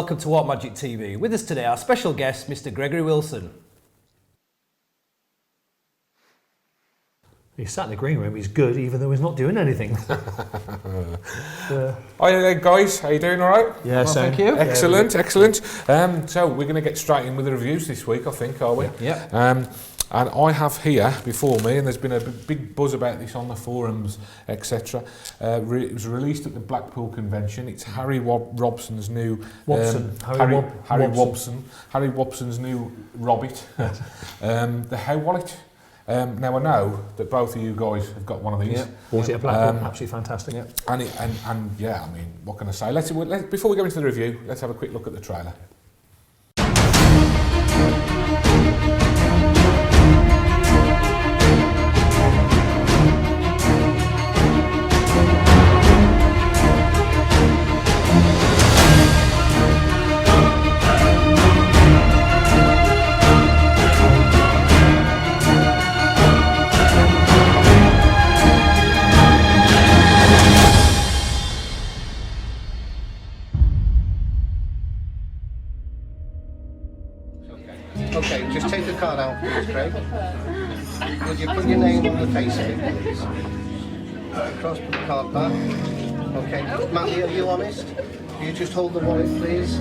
welcome to What Magic TV. With us today, our special guest, Mr. Gregory Wilson. He sat in the green room, he's good, even though he's not doing anything. Hi guys, how you doing, all right? Yeah, well, thank you. Excellent, excellent. So we're going to get straight in with the reviews this week, I think, are we? Yeah. And I have here before me, and there's been a big buzz about this on the forums, etc. It was released at the Blackpool Convention. It's Harry Robson's new... Harry Robson's new Robbit, the How Wallet. Now I know that both of you guys have got one of these. Yeah, bought it at Blackpool, absolutely fantastic. Yeah. And yeah, I mean, what can I say? Let's before we go into the review, let's have a quick look at the trailer. Okay, just take the card out, please, Craig. Would you put your name on the face of it, please? Cross, put the card back. Okay, Matty, are you honest? Will you just hold the wallet, please?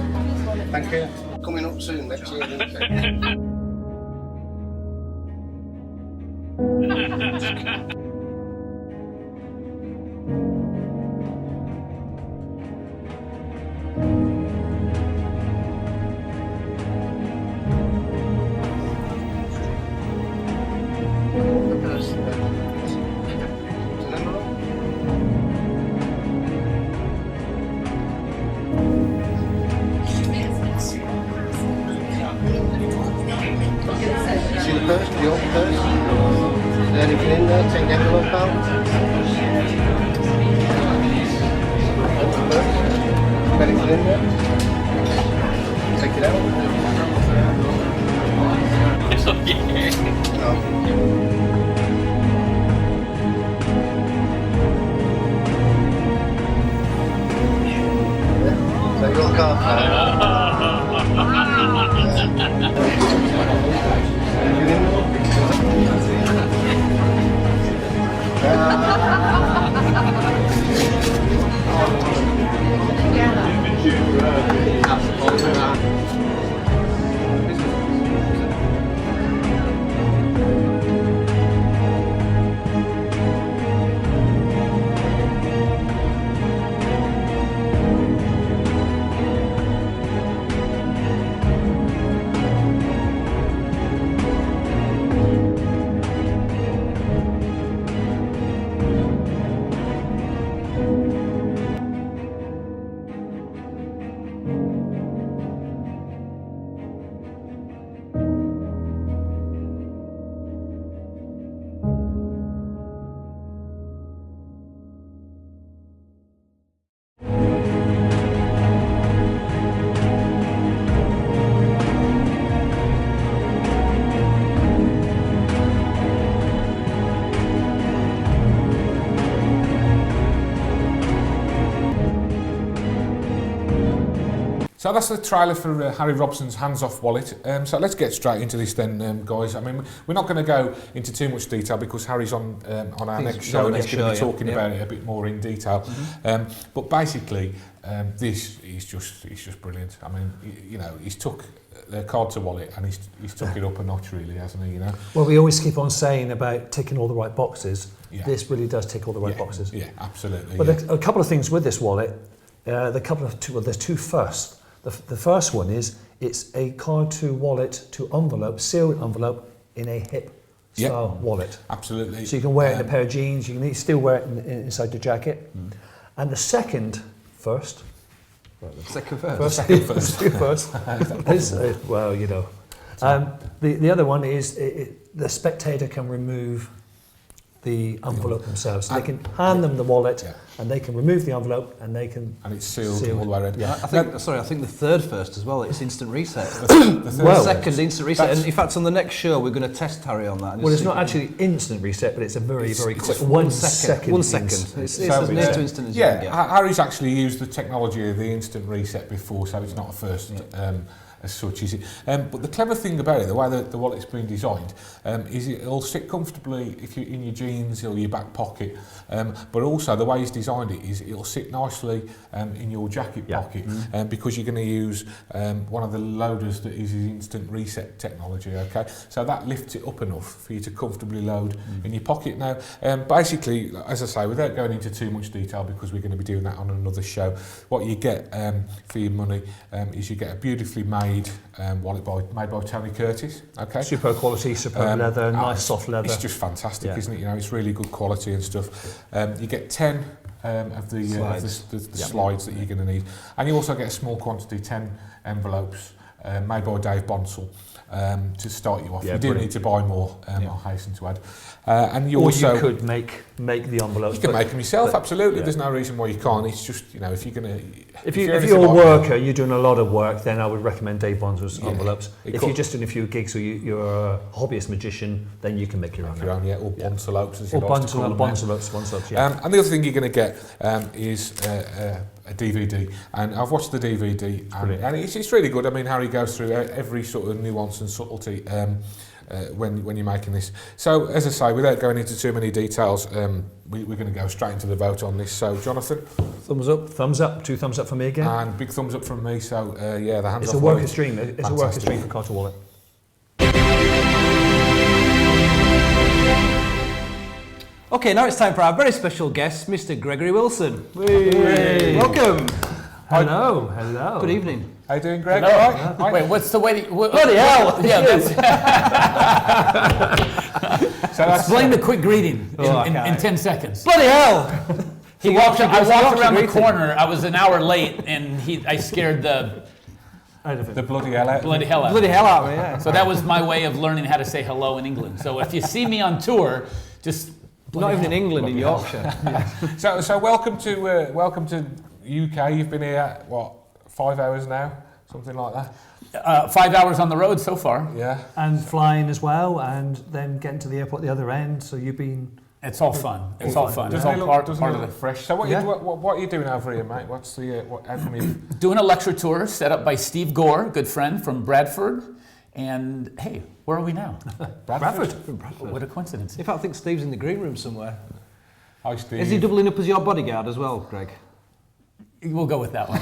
Thank you. Coming up soon next year, isn't it? See the purse, the old purse? Is there anything in there? Take the envelope out. Old purse. Is there anything in there? Take it out. No. So your card now. So that's the trailer for Harry Robson's hands-off wallet. So let's get straight into this then, guys. I mean, we're not going to go into too much detail because Harry's on our next show and he's going to be talking about it a bit more in detail. But basically, this is just brilliant. I mean, you know, he's took the card to wallet and he's took it up a notch, really, hasn't he? You know. Well, we always keep on saying about ticking all the right boxes. Yeah. This really does tick all the right boxes. Yeah, absolutely. But a couple of things with this wallet. There's two first. The first one is it's a card to wallet to envelope, sealed envelope in a hip style wallet. Absolutely. So you can wear it in a pair of jeans, you can still wear it inside the jacket. And the second first is, well, you know. The other one is the spectator can remove the envelope themselves. So they can hand them the wallet, and they can remove the envelope, and they can. And it's sealed all the way around. Yeah. I think the third first as well. It's instant reset. Well, second instant reset. And in fact, on the next show, we're going to test Harry on that. Well, it's not actually instant reset, but it's a very quick 1 second. 1 second. It's as near to instant as you can get. Harry's actually used the technology of the instant reset before, so it's not a first. As such, is it? But the clever thing about it, the way the wallet's been designed, is it'll sit comfortably if you're in your jeans or your back pocket. But also the way he's designed it is it'll sit nicely in your jacket pocket, because you're going to use one of the loaders that is his instant reset technology. Okay, so that lifts it up enough for you to comfortably load in your pocket. Now, basically, as I say, without going into too much detail, because we're going to be doing that on another show, what you get for your money is you get a beautifully made wallet made by Tony Curtis. Okay, Super quality, superb leather, nice soft leather. It's just fantastic, isn't it? You know, it's really good quality and stuff. You get 10 of the slides that you're going to need, and you also get a small quantity, 10 envelopes made by Dave Bonsall. To start you off. You do need to buy more, I'll hasten to add. And you also could make the envelopes. You can make them yourself, absolutely. There's no reason why you can't. It's just, you know, if you're a worker, you're doing a lot of work, then I would recommend Dave Bonsall's envelopes. If you're just doing a few gigs or you're a hobbyist magician, then you can make your own. Or Bonsalopes, as you like to call them. Bonsalopes, and the other thing you're going to get is a DVD, and I've watched the DVD, and it's really good. I mean, Harry goes through every sort of nuance and subtlety when you're making this. So, as I say, without going into too many details, we're going to go straight into the vote on this. So, Jonathan, thumbs up, 2 thumbs up for me again, and big thumbs up from me. So, the hands it's off. A worker stream. It's a worker stream for Carter Wallet. Okay, now it's time for our very special guest, Mr. Gregory Wilson. Welcome. Hello. Good evening. How you doing, Greg? Right. Wait, what's the way? Bloody hell! Yeah, that's explain the quick greeting in 10 seconds. Bloody hell! I walked around the corner. I was an hour late, and I scared the bloody hell out. Bloody hell out. Bloody hell out, yeah. So that was my way of learning how to say hello in England. So if you see me on tour, just not even in England, in Yorkshire. So welcome to UK. You've been here, 5 hours now? Something like that? 5 hours on the road so far. Yeah. And flying as well, and then getting to the airport the other end, so you've been... It's all fun. It's all fun. Doesn't it's it all look, part of it. Fresh. So what are you doing over here, mate? What's the... how come you... Doing a lecture tour set up by Steve Gore, good friend from Bradford. And hey, where are we now? Bradford. What a coincidence. In fact, I think Steve's in the green room somewhere. Hi, Steve. Is he doubling up as your bodyguard as well, Greg? We'll go with that one.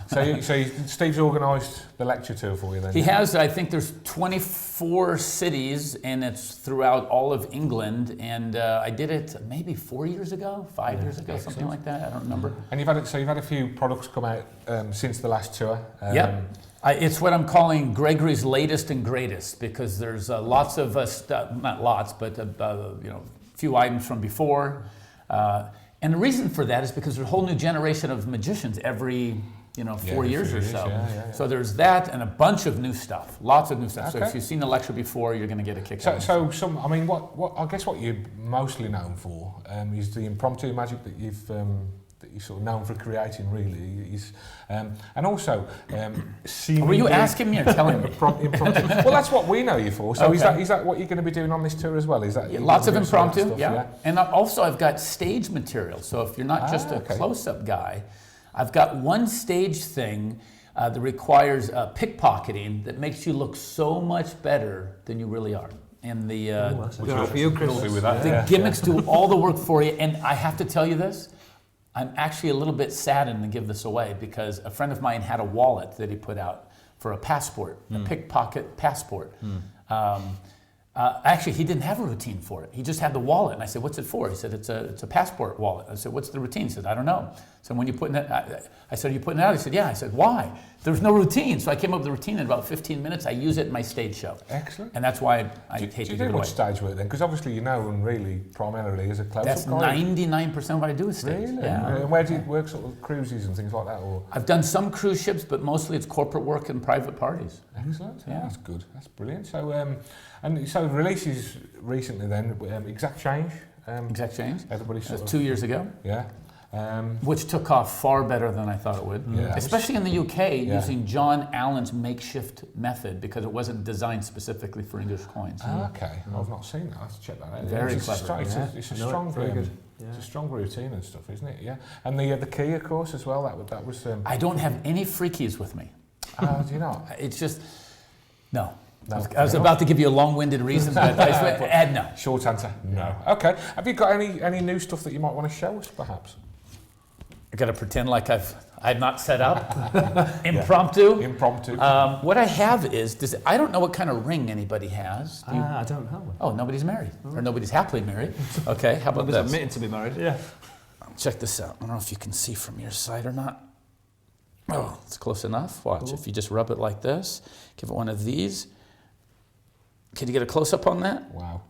So Steve's organised the lecture tour for you then? He has. I think there's 24 cities, and it's throughout all of England. And I did it maybe 4 years ago, 5 years ago, something like that. I don't remember. And you've had a few products come out since the last tour. Yep. It's what I'm calling Gregory's latest and greatest, because there's lots of not lots, but a few items from before. And the reason for that is because there's a whole new generation of magicians every 4 years or so. Yeah. So there's that and a bunch of new stuff, lots of new stuff. Okay. So if you've seen the lecture before, you're going to get a kick out of it. What I guess what you're mostly known for is the impromptu magic that you're sort of known for creating, really. And also, were you asking me or telling me? Impromptu. Well, that's what we know you for. So okay. is that what you're going to be doing on this tour as well? Is that lots of impromptu? Stuff, yeah. And also I've got stage material. So if you're not just a close-up guy, I've got one stage thing that requires pickpocketing that makes you look so much better than you really are. And the gimmicks do all the work for you. And I have to tell you this, I'm actually a little bit saddened to give this away, because a friend of mine had a wallet that he put out for a passport, a pickpocket passport. Actually, he didn't have a routine for it. He just had the wallet. And I said, what's it for? He said, it's a passport wallet. I said, what's the routine? He said, I don't know. So when you putting it, I said, are you putting it out? He said, yeah. I said, why? There's no routine. So I came up with a routine in about 15 minutes. I use it in my stage show. Excellent. And that's why I hate to do you give do it much away. stage work then? Because obviously you're known really primarily as a close-up That's guy. 99% of what I do is stage. Really? Yeah. And where do you work, sort of cruises and things like that? Or I've done some cruise ships, but mostly it's corporate work and private parties. excellent. Yeah. That's good. That's brilliant. So, and so releases recently then, Exact Change. Exact change. Everybody That sort was of 2 years ago. yeah. Which took off far better than I thought it would. Yeah. Especially in the UK, Yeah. using John Allen's makeshift method, because it wasn't designed specifically for English coins. Okay, I've not seen that. I have to check that out. Very it's clever. It's a I know it. strong, Very good. it's a strong routine and stuff, isn't it? Yeah. And the key, of course, as well. That was. I don't have any free keys with me. Do you not? It's just, no. No. I was about to give you a long-winded reason, but Ed, no. Short answer, no. Okay. Have you got any new stuff that you might want to show us, perhaps? I got to pretend like I've not set up. Impromptu. Impromptu. What I have is, I don't know what kind of ring anybody has. Do you? I don't know. Oh, nobody's married. Or nobody's happily married. Okay, how about Nobody's this? admitting to be married. Yeah. Check this out. I don't know if you can see from your side or not. Oh, it's close enough. Watch, if you just rub it like this, give it one of these. Can you get a close-up on that? Wow.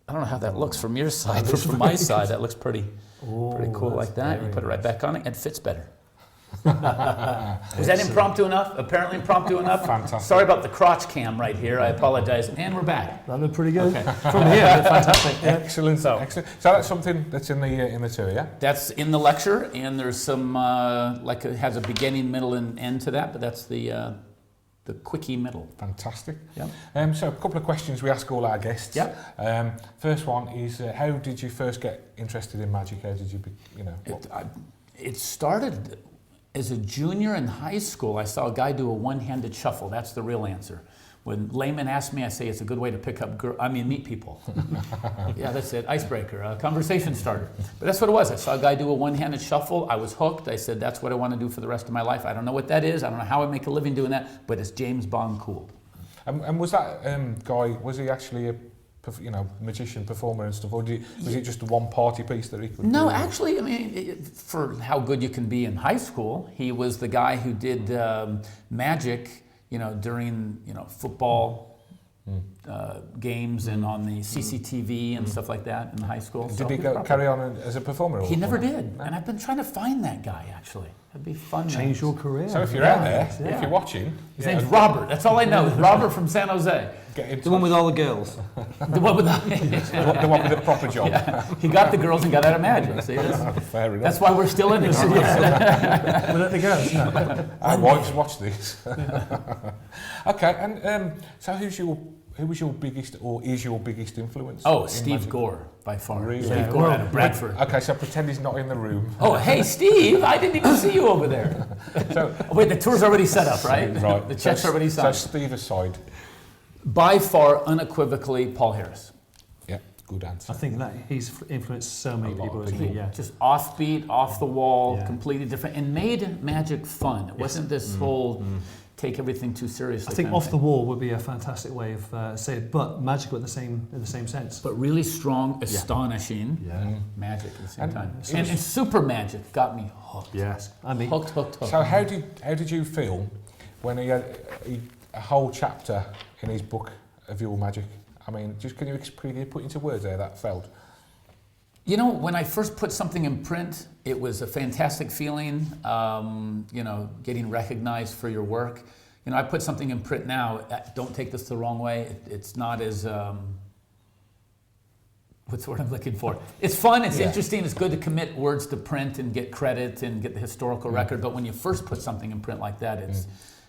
I don't know how that looks from your side, but from my side, that looks pretty cool like that. You put it right back on it, it fits better. Was that impromptu enough? Apparently impromptu enough? Fantastic. Sorry about the crotch cam right here. I apologize. And we're back. That looked pretty good. Okay. From here, fantastic. Yeah. Excellent. So- Excellent. So that's something that's in the tour, yeah? That's in the lecture, and there's some, like it has a beginning, middle, and end to that, but that's the quickie middle. Fantastic. Yep. So a couple of questions we ask all our guests. Yep. First one is, how did you first get interested in magic? How did you, It started as a junior in high school. I saw a guy do a one-handed shuffle. That's the real answer. When laymen ask me, I say it's a good way to meet people. Yeah, that's it. Icebreaker, conversation starter. But that's what it was. I saw a guy do a one-handed shuffle. I was hooked. I said, that's what I want to do for the rest of my life. I don't know what that is. I don't know how I make a living doing that, but it's James Bond cool. And was that guy, was he actually a magician, performer and stuff, or was it just one party piece that he could No, do? actually, I mean, for how good you can be in high school, he was the guy who did magic, during, football games and on the CCTV and stuff like that in high school. Did he carry on as a performer? He never did, and I've been trying to find that guy, actually. That'd be fun. Change your career. So if you're out there, Yeah. if you're watching... His name's Robert, that's all I know, is Robert from San Jose. Get in The one with all the girls. The one with the one with a proper job. Yeah. He got the girls and got out of magic, see? Fair enough. That's why we're still in it. We'll let the girls. Our wives watch this. Okay, and so who was your biggest, or is your biggest influence? Oh, in Steve magic? Gore, by far. Really? Steve Yeah. Gore out of Bradford. Okay, so pretend he's not in the room. Oh, hey, Steve, I didn't even see you over there. So, Oh, wait, the tour's already set up, right? right. The check's so, already So signed. Steve aside. By far, unequivocally, Paul Harris. Yeah, good answer. I think that he's influenced so many A lot people, of isn't he? people. Yeah. Just offbeat, off the wall, Yeah. completely different, and made magic fun. It wasn't this whole take everything too seriously. I think kind of off the thing. wall would be a fantastic way of saying it, but magical in the same sense. But really strong, astonishing Yeah. magic at the same And- time. And super magic got me hooked. Yes. I mean, Hooked. So how did you feel when he had a whole chapter in his book of your magic? I mean, can you put into words there that felt? You know, when I first put something in print, it was a fantastic feeling, getting recognized for your work. I put something in print now, don't take this the wrong way, it's not as, what's the word I'm looking for? It's fun, it's interesting, it's good to commit words to print and get credit and get the historical record, but when you first put something in print like that,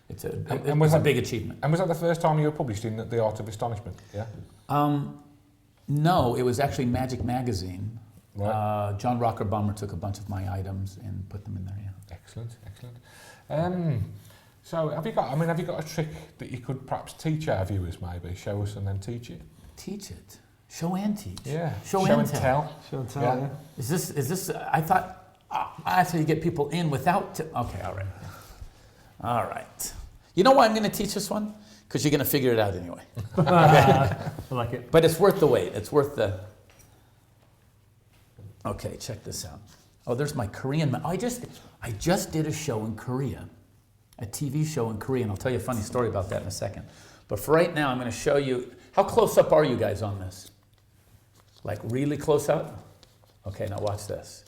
it's a big achievement. And was that the first time you were published in The Art of Astonishment? Yeah. No, it was actually Magic Magazine. Right. John Rockerbummer took a bunch of my items and put them in there, yeah. Excellent. So have you got a trick that you could perhaps teach our viewers, maybe? Show us and then teach it? Teach it. Show and teach. Yeah. Show and tell. Show and tell, Yeah. yeah. Is this, I thought, that's how you get people in without, okay, all right. All right. You know why I'm going to teach this one? Because you're going to figure it out anyway. I like it. But it's worth the wait. It's worth the... Okay, check this out. Oh, there's my Korean. I just did a show in Korea, a TV show in Korea, and I'll tell you a funny story about that in a second. But for right now, I'm going to show you, how close up are you guys on this? Like really close up? Okay, now watch this.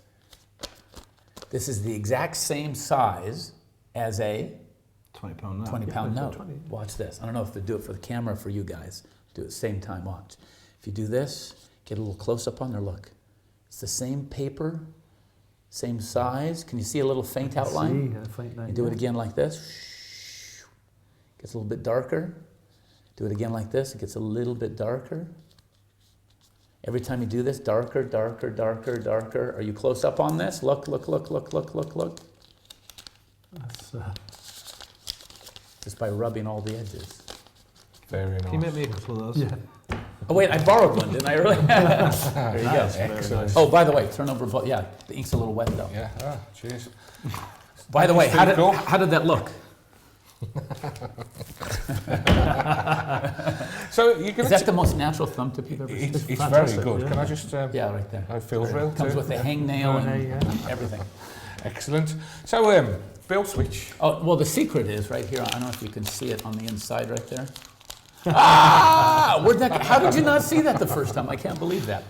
This is the exact same size as a 20-pound note. 20-pound note. Watch this. I don't know if to do it for the camera or for you guys. Do it at the same time, watch. If you do this, get a little close up on there, look. It's the same paper, same size. Can you see a little faint outline? See, faint line, You do it again like this. Gets a little bit darker. Do it again like this. It gets a little bit darker. Every time you do this, darker, darker, darker, darker. Are you close up on this? Look, look, look, look, look, look, look. That's, Just by rubbing all the edges. Very nice. Can you make me a couple of those? yeah. Oh wait, I borrowed one, didn't I? Really? There you go. Excellent. Oh, by the way, turn over. Yeah, the ink's a little wet though. Yeah, cheers. By the way, That's pretty cool. how did that look? So you can. Is that the most natural thumb tip you've ever seen? It's very fantastic, good. yeah. Can I just? Yeah, right there. It feels real. Comes too. with a hangnail and Yeah. everything. Excellent. So, build switch. Oh, well, the secret is right here. I don't know if you can see it on the inside right there. Ah! How did you not see that the first time? I can't believe that.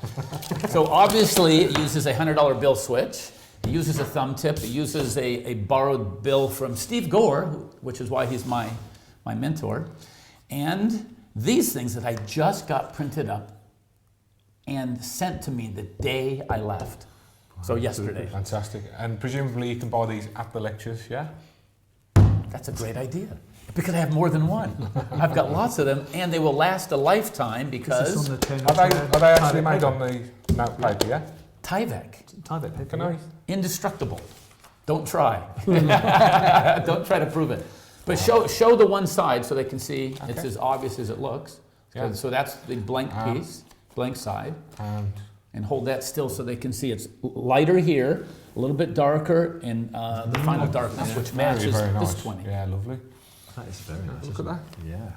So obviously it uses a $100 bill switch. It uses a thumb tip. It uses a borrowed bill from Steve Gore, which is why he's my mentor. And these things that I just got printed up and sent to me the day I left. So yesterday. Fantastic. And presumably you can buy these at the lectures, yeah? That's a great idea. Because I have more than one. I've got lots of them, and they will last a lifetime because Are they actually made on the note paper, yeah? Tyvek, Can I? indestructible. Don't try. Don't try to prove it. But show the one side so they can see it's as obvious as it looks. Yeah. So that's the blank piece, blank side. And hold that still so they can see it's lighter here, a little bit darker, and the final darkness, which matches very nice. this 20. Yeah, lovely. That is very nice. Look at that. Yeah.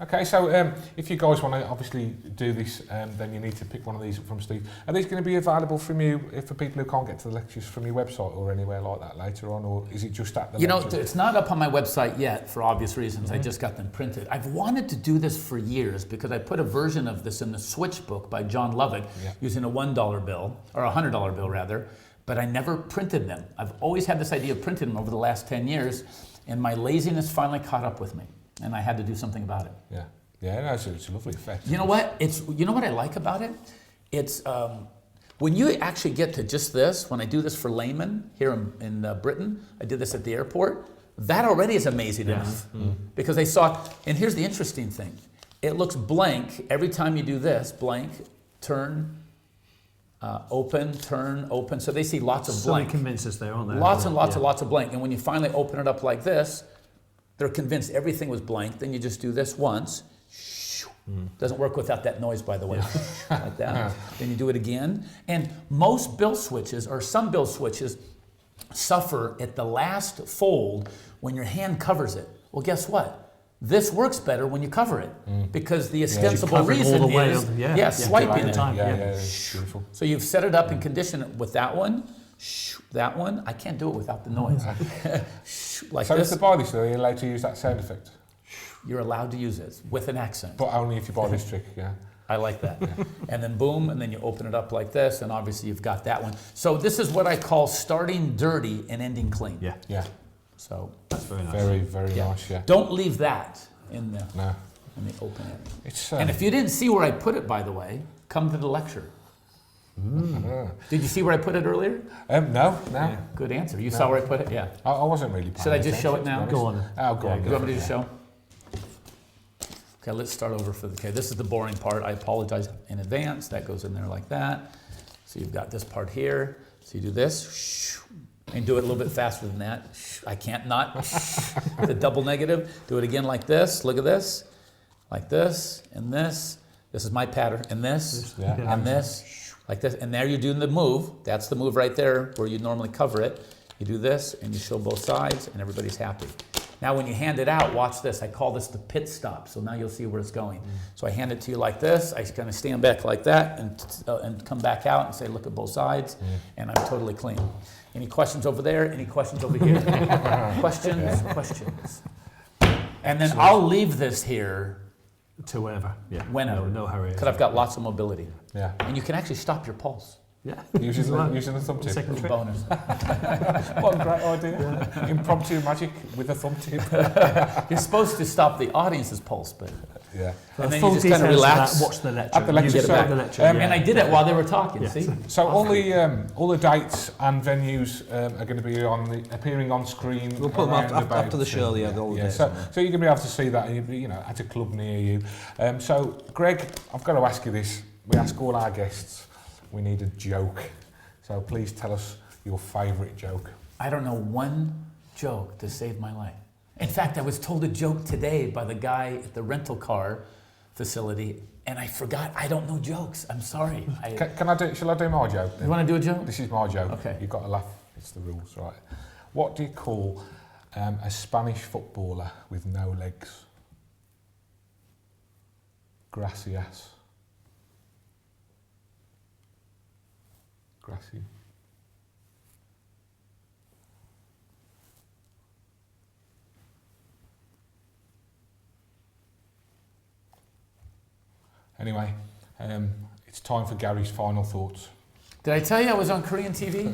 Okay, so if you guys want to obviously do this, then you need to pick one of these up from Steve. Are these going to be available from you for people who can't get to the lectures from your website or anywhere like that later on, or is it just at the lectures? It's not up on my website yet for obvious reasons. I just got them printed. I've wanted to do this for years because I put a version of this in the Switch book by John Lovett using a $1 bill, or a $100 bill rather, but I never printed them. I've always had this idea of printing them over the last 10 years, and my laziness finally caught up with me, and I had to do something about it. Yeah. Yeah, no, it's a lovely effect. You know what? You know what I like about it? It's when you actually get to just this. When I do this for laymen here in Britain, I did this at the airport. That already is amazing enough because they saw. And here's the interesting thing: it looks blank every time you do this. Blank, turn, open, turn, open. So they see lots of blank. So convinces there, aren't there? Lots and lots and lots of blank. And when you finally open it up like this, they're convinced everything was blank. Then you just do this once. Doesn't work without that noise, by the way, like that. Then you do it again. And most bill switches, or some bill switches, suffer at the last fold when your hand covers it. Well, guess what? This works better when you cover it because the ostensible reason all the way is swiping it. Yeah, it's beautiful. So you've set it up and conditioned it with that one. That one, I can't do it without the noise. Like So this. if they buy this, are you allowed to use that sound effect? You're allowed to use it with an accent. But only if you buy this trick, yeah. I like that. And then boom, and then you open it up like this, and obviously you've got that one. So this is what I call starting dirty and ending clean. Yeah. Yeah. So That's very nice. Very, very nice, yeah. don't leave that in the No. open area. It's And if you didn't see where I put it, by the way, come to the lecture. Did you see where I put it earlier? no. Good answer. You saw where I put it? Yeah. I wasn't really paying Should I just show it now? attention, to be honest. Go on. Oh, go on. You want me to just show? Okay, let's start over for the okay. This is the boring part. I apologize in advance. That goes in there like that. So you've got this part here. So you do this, and do it a little bit faster than that. I can't not. The double negative. Do it again like this. Look at this, like this, and this. This is my pattern, and this, Yeah. and this, like this. And there you're doing the move. That's the move right there where you normally cover it. You do this, and you show both sides, and everybody's happy. Now when you hand it out, watch this. I call this the pit stop. So now you'll see where it's going. So I hand it to you like this. I kind of stand back like that and come back out and say, look at both sides. And I'm totally clean. Any questions over there? Any questions over here? Questions. And then I'll leave this here To whenever. Yeah. whenever. No hurry. Because I've got lots of mobility. Yeah. And you can actually stop your pulse. Yeah. Using the thumb tip. Second trick. Bonus. What a great idea. Impromptu magic with a thumb tip. You're supposed to stop the audience's pulse, but... Yeah. And then Full you just kind of details of relax. that, watch the lecture. At the lecture, You get so- back the lecture. and And I did it while they were talking, Yeah. see? So all the dates and venues are going to be appearing on screen. We'll put them around after the show, yeah, all the dates so, on there. so you're going to be able to see that, at a club near you. So, Greg, I've got to ask you this. We ask all our guests. We need a joke. So please tell us your favourite joke. I don't know one joke to save my life. In fact, I was told a joke today by the guy at the rental car facility, and I forgot. I don't know jokes. I'm sorry. Shall I do my joke then? You want to do a joke? This is my joke. Okay. You've got to laugh. It's the rules, right? What do you call a Spanish footballer with no legs? Gracias. Gracias. Anyway, it's time for Gary's final thoughts. Did I tell you I was on Korean TV?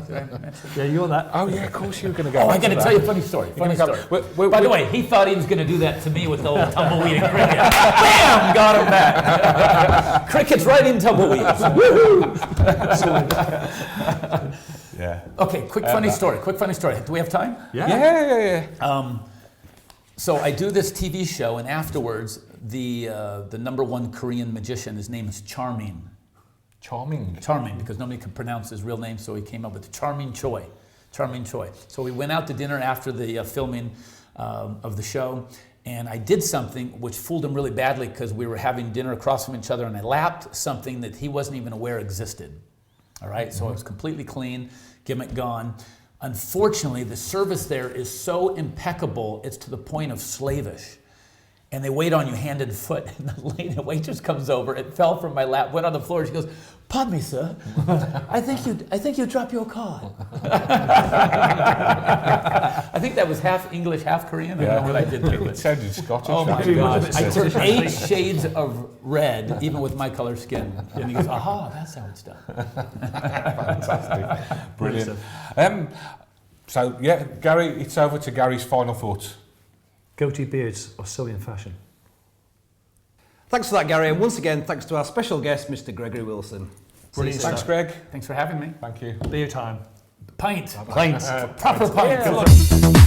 Did I mention? Yeah, you're that. Oh yeah, of course you were going to go. Oh, I back got to to tell you a that. funny story. You're Funny gonna story. go- By the way, he thought he was going to do that to me with the old tumbleweed and cricket. Bam! Got him back. Cricket's right in tumbleweeds. Woohoo! Yeah. Okay, quick funny story. Do we have time? Yeah. So I do this TV show, and afterwards, the #1 Korean magician, his name is Charming. Charming, because nobody could pronounce his real name, so he came up with Charming Choi. So we went out to dinner after the filming of the show, and I did something which fooled him really badly because we were having dinner across from each other, and I lapped something that he wasn't even aware existed. All right, so it was completely clean, gimmick gone. Unfortunately, the service there is so impeccable, it's to the point of slavish. And they wait on you hand and foot. And the waitress comes over. It fell from my lap, went on the floor. She goes, "Pardon me, sir. I think you dropped your card." I think that was half English, half Korean. I don't know what I did there. It But, sounded Scottish. oh my actually. gosh! I turned 8 shades of red, even with my color skin. And he goes, "Aha, that's how it's done." Fantastic. Brilliant. So yeah, Gary, it's over to Gary's final thoughts. Goatee beards are so in fashion. Thanks for that, Gary. And once again, thanks to our special guest, Mr. Gregory Wilson. Brilliant Thanks, stuff. Greg. Thanks for having me. Thank you. Beer time. Pint. Pint. Proper pint. Yeah.